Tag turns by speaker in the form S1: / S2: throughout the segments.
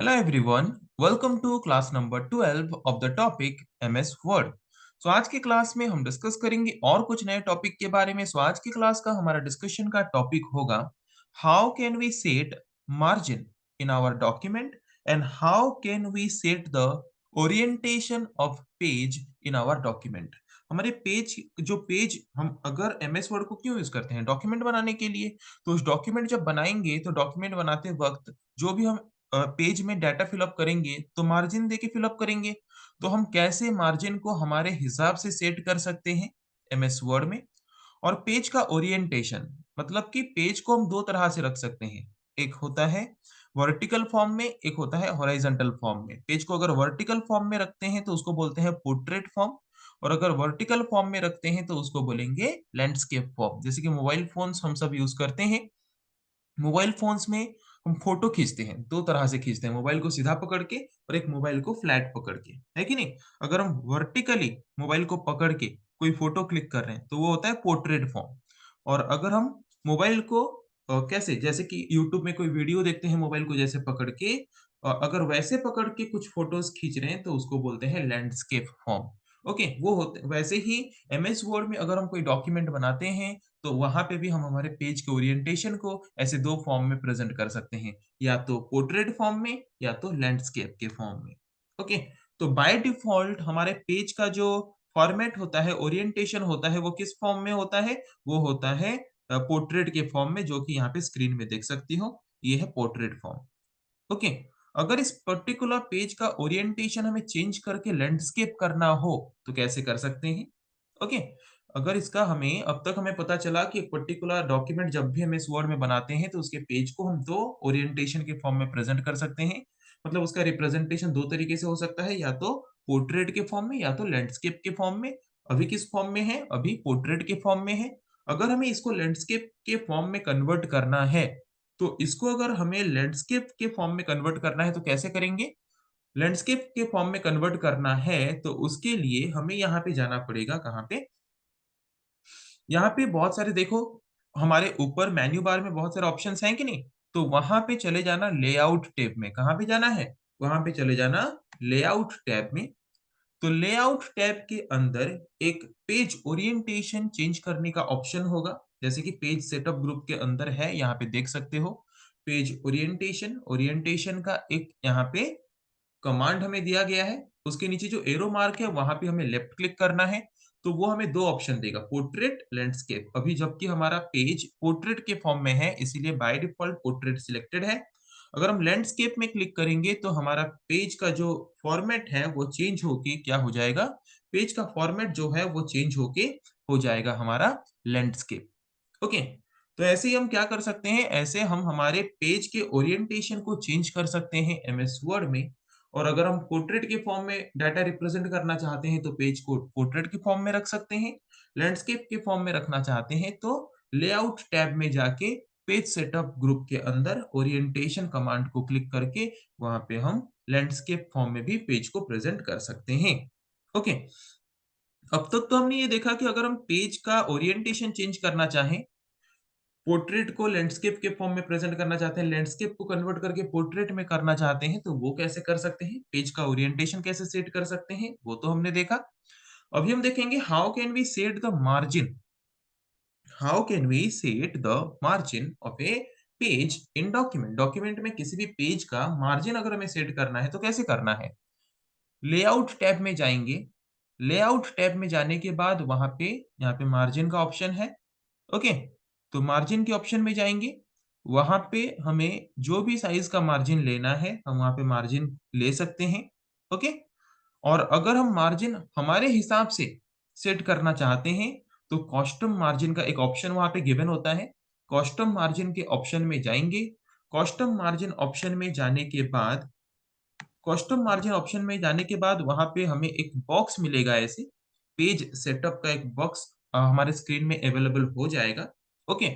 S1: Hello everyone, welcome to class number 12 of the topic MS Word. आज की class में हम डिस्कस करेंगे और कुछ नए टॉपिक के बारे में। आज की क्लास का हमारा डिस्कशन का टॉपिक होगा how can we set margin in our document and how can we set the orientation of page in our document. हमारे पेज हम अगर एमएस वर्ड को क्यों यूज करते हैं डॉक्यूमेंट बनाने के लिए। तो उस डॉक्यूमेंट जब बनाएंगे तो डॉक्यूमेंट बनाते वक्त जो भी हम पेज में डाटा फिलअप करेंगे तो मार्जिन देके फिलअप करेंगे। तो हम कैसे मार्जिन को हमारे हिसाब से सेट कर सकते हैं एमएस वर्ड में। और पेज का ओरिएंटेशन मतलब कि पेज को हम दो तरह से रख सकते हैं। एक होता है वर्टिकल फॉर्म में, एक होता है हॉरिजॉन्टल फॉर्म में। पेज को अगर वर्टिकल फॉर्म में रखते हैं तो उसको बोलते हैं पोर्ट्रेट फॉर्म, और अगर वर्टिकल फॉर्म में रखते हैं तो उसको बोलेंगे लैंडस्केप फॉर्म। जैसे कि मोबाइल फोन्स हम सब यूज करते हैं। मोबाइल फोन्स में हम फोटो खींचते हैं, दो तरह से खींचते हैं, मोबाइल को सीधा पकड़ के और एक मोबाइल को फ्लैट पकड़ के, है कि नहीं। अगर हम वर्टिकली मोबाइल को पकड़ के कोई फोटो क्लिक कर रहे हैं तो वो होता है पोर्ट्रेट फॉर्म। और अगर हम मोबाइल को कैसे, जैसे कि यूट्यूब में कोई वीडियो देखते हैं मोबाइल को जैसे पकड़ के, अगर वैसे पकड़ के कुछ फोटोज खींच रहे हैं तो उसको बोलते हैं लैंडस्केप फॉर्म। ओके, वो होते वैसे ही एमएस वर्ड में अगर हम कोई डॉक्यूमेंट बनाते हैं तो वहां पे भी हम हमारे पेज के ओरिएंटेशन को ऐसे दो फॉर्म में प्रेजेंट कर सकते हैं, या तो पोर्ट्रेट फॉर्म में या तो लैंडस्केप के फॉर्म में। ओके, तो बाय डिफॉल्ट हमारे पेज का जो फॉर्मेट होता है, ओरिएंटेशन होता है, वो किस फॉर्म में होता है? वो होता है पोर्ट्रेट के फॉर्म में, जो कि यहाँ पे स्क्रीन में देख सकती हो। ये है पोर्ट्रेट फॉर्म। ओके, अगर इस पर्टिकुलर पेज का ओरिएंटेशन हमें चेंज करके लैंडस्केप करना हो तो कैसे कर सकते हैं? ओके, अगर इसका हमें अब तक हमें पता चला कि एक पर्टिकुलर डॉक्यूमेंट जब भी हम इस वर्ड में बनाते हैं तो उसके पेज को हम दो ओरिएंटेशन के फॉर्म में प्रेजेंट कर सकते हैं। मतलब उसका रिप्रेजेंटेशन दो तरीके से हो सकता है, या तो पोर्ट्रेट के फॉर्म में या तो लैंडस्केप के फॉर्म में। अभी किस फॉर्म में है? अभी पोर्ट्रेट के फॉर्म में है। अगर हमें इसको लैंडस्केप के फॉर्म में कन्वर्ट करना है तो इसको अगर हमें लैंडस्केप के फॉर्म में कन्वर्ट करना है तो कैसे करेंगे? लैंडस्केप के फॉर्म में कन्वर्ट करना है तो उसके लिए हमें यहाँ पे जाना पड़ेगा। कहाँ पे? यहाँ पे बहुत सारे देखो, हमारे ऊपर मेन्यू बार में बहुत सारे ऑप्शंस हैं कि नहीं? तो वहाँ पे चले जाना लेआउट टैब में। कहाँ पे जाना है? वहाँ पे चले जाना लेआउट टैब में। तो लेआउट टैब के अंदर एक पेज ओरिएंटेशन चेंज करने का ऑप्शन होगा, जैसे कि पेज सेटअप ग्रुप के अंदर है, यहाँ पे देख सकते हो। पेज ओरिएंटेशन, ओरिएंटेशन का एक यहाँ पे कमांड हमें दिया गया है। उसके नीचे जो एरो मार्क है वहां पे हमें लेफ्ट क्लिक करना है। तो वो हमें दो ऑप्शन देगा, पोर्ट्रेट, लैंडस्केप। अभी जबकि हमारा पेज पोर्ट्रेट के फॉर्म में है इसीलिए बाय डिफॉल्ट पोर्ट्रेट सिलेक्टेड है। अगर हम लैंडस्केप में क्लिक करेंगे तो हमारा पेज का जो फॉर्मेट है वो चेंज होके क्या हो जाएगा? पेज का फॉर्मेट जो है वो चेंज होके हो जाएगा हमारा लैंडस्केप। ओके, तो ऐसे ही हम क्या कर सकते हैं? ऐसे हम हमारे पेज के ओरिएंटेशन को चेंज कर सकते हैं एमएस वर्ड में। और अगर हम पोर्ट्रेट के फॉर्म में डाटा रिप्रेजेंट करना चाहते हैं तो पेज को पोर्ट्रेट के फॉर्म में रख सकते हैं। लैंडस्केप के फॉर्म में रखना चाहते हैं तो लेआउट टैब में जाके पेज सेटअप ग्रुप के अंदर ओरिएंटेशन कमांड को क्लिक करके वहां पे हम लैंडस्केप फॉर्म में भी पेज को प्रेजेंट कर सकते हैं। ओके, अब तक तो हमने ये देखा कि अगर हम पेज का ओरिएंटेशन चेंज करना चाहें, पोर्ट्रेट को लैंडस्केप के फॉर्म में प्रेजेंट करना चाहते हैं, लैंडस्केप को कन्वर्ट करके पोर्ट्रेट में करना चाहते हैं, तो वो कैसे कर सकते हैं? पेज का ओरिएंटेशन कैसे सेट कर सकते हैं, वो तो हमने देखा। अभी हम देखेंगे how can we set the margin. How can we set the margin of a page in document. Document में किसी भी पेज का मार्जिन अगर हमें सेट करना है तो कैसे करना है? लेआउट टैब में जाएंगे। लेआउट टैब में जाने के बाद वहां पे यहाँ पे मार्जिन का ऑप्शन है। ओके, तो मार्जिन के ऑप्शन में जाएंगे। वहां पे हमें जो भी साइज का मार्जिन लेना है हम वहां पे मार्जिन ले सकते हैं। ओके, और अगर हम मार्जिन हमारे हिसाब से सेट करना चाहते हैं तो कस्टम मार्जिन का एक ऑप्शन वहां पे गिवन होता है। कस्टम मार्जिन के ऑप्शन में जाएंगे। कस्टम मार्जिन ऑप्शन में जाने के बाद, कस्टम मार्जिन ऑप्शन में जाने के बाद वहां पे हमें एक बॉक्स मिलेगा ऐसे, पेज सेटअप का एक बॉक्स हमारे स्क्रीन में अवेलेबल हो जाएगा। ओके,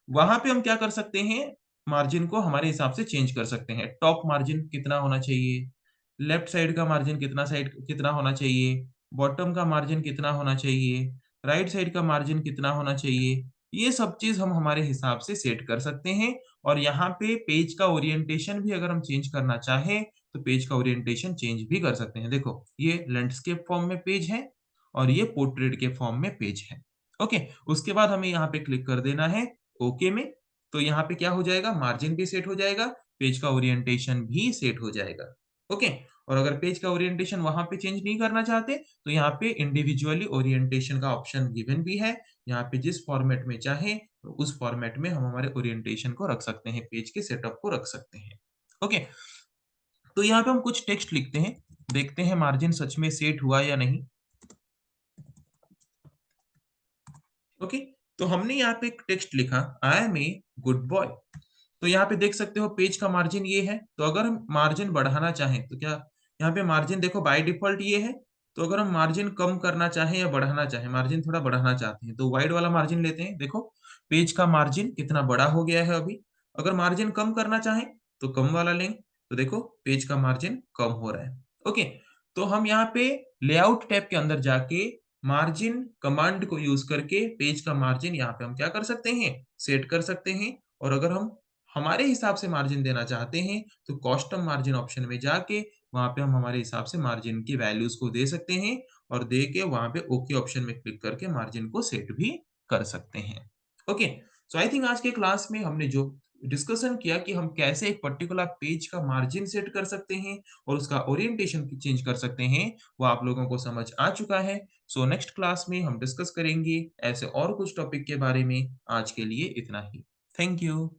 S1: वहां पे हम क्या कर सकते हैं? मार्जिन को हमारे हिसाब से चेंज कर सकते हैं। टॉप मार्जिन कितना होना चाहिए, लेफ्ट साइड का मार्जिन कितना होना चाहिए, बॉटम का मार्जिन कितना होना चाहिए, राइट साइड का मार्जिन कितना होना चाहिए, ये सब चीज हम हमारे हिसाब से सेट कर सकते हैं। और यहाँ पे पेज का ओरिएंटेशन भी अगर हम चेंज करना चाहें, तो पेज का ओरिएंटेशन चेंज भी कर सकते हैं। देखो, ये लैंडस्केप फॉर्म में पेज है और ये पोर्ट्रेट के फॉर्म में पेज है। ओके, उसके बाद हमें यहाँ पे क्लिक कर देना है ओके में। तो यहाँ पे क्या हो जाएगा, मार्जिन भी सेट हो जाएगा, पेज का ओरिएंटेशन भी सेट हो जाएगा। ओके, और अगर पेज का ओरिएंटेशन वहाँ पे चेंज नहीं करना चाहते, तो यहाँ पे इंडिविजुअली ओरिएंटेशन का ऑप्शन गिवन भी है। यहाँ पे जिस फॉर्मेट में चाहे, उस फॉर्मेट में हम हमारे ओरिएंटेशन को रख सकते हैं, पेज के सेटअप को रख सकते हैं। ओके, तो यहाँ पे हम कुछ टेक्स्ट लिखते हैं, देखते हैं मार्जिन सच में सेट हुआ या नहीं। ओके, तो हमने यहाँ पे एक टेक्स्ट लिखा, I am a good boy. तो यहाँ पे देख सकते हो पेज का मार्जिन ये है। तो अगर हम मार्जिन बढ़ाना चाहें तो क्या, यहाँ पे मार्जिन देखो बाय डिफ़ॉल्ट ये है। तो अगर हम मार्जिन कम करना चाहें या बढ़ाना चाहें, मार्जिन थोड़ा बढ़ाना चाहते हैं, तो वाइड वाला मार्जिन लेते हैं। देखो, पेज का मार्जिन कितना बड़ा हो गया है अभी। अगर मार्जिन कम करना चाहें, तो कम वाला लें। तो देखो, पेज का मार्जिन कम हो रहा है। ओके, तो हम यहाँ पे लेआउट टैब के अंदर जाके मार्जिन कमांड को यूज़ करके पेज का मार्जिन यहाँ पे हम क्या कर सकते हैं, सेट कर सकते हैं। और अगर हम हमारे हिसाब से मार्जिन देना चाहते हैं, तो कस्टम मार्जिन ऑप्शन में जाके वहाँ पे हम हमारे हिसाब से मार्जिन की वैल्यूज़ को दे सकते हैं और दे के वहाँ पे ओके ऑप्शन में क्लिक करके मार्जिन को सेट भी कर सकते हैं। ओके, सो आई थिंक आज के क्लास में हमने जो डिस्कशन किया कि हम कैसे एक पर्टिकुलर पेज का मार्जिन सेट कर सकते हैं और उसका ओरिएंटेशन चेंज कर सकते हैं, वो आप लोगों को समझ आ चुका है। सो नेक्स्ट क्लास में हम डिस्कस करेंगे ऐसे और कुछ टॉपिक के बारे में। आज के लिए इतना ही। Thank you.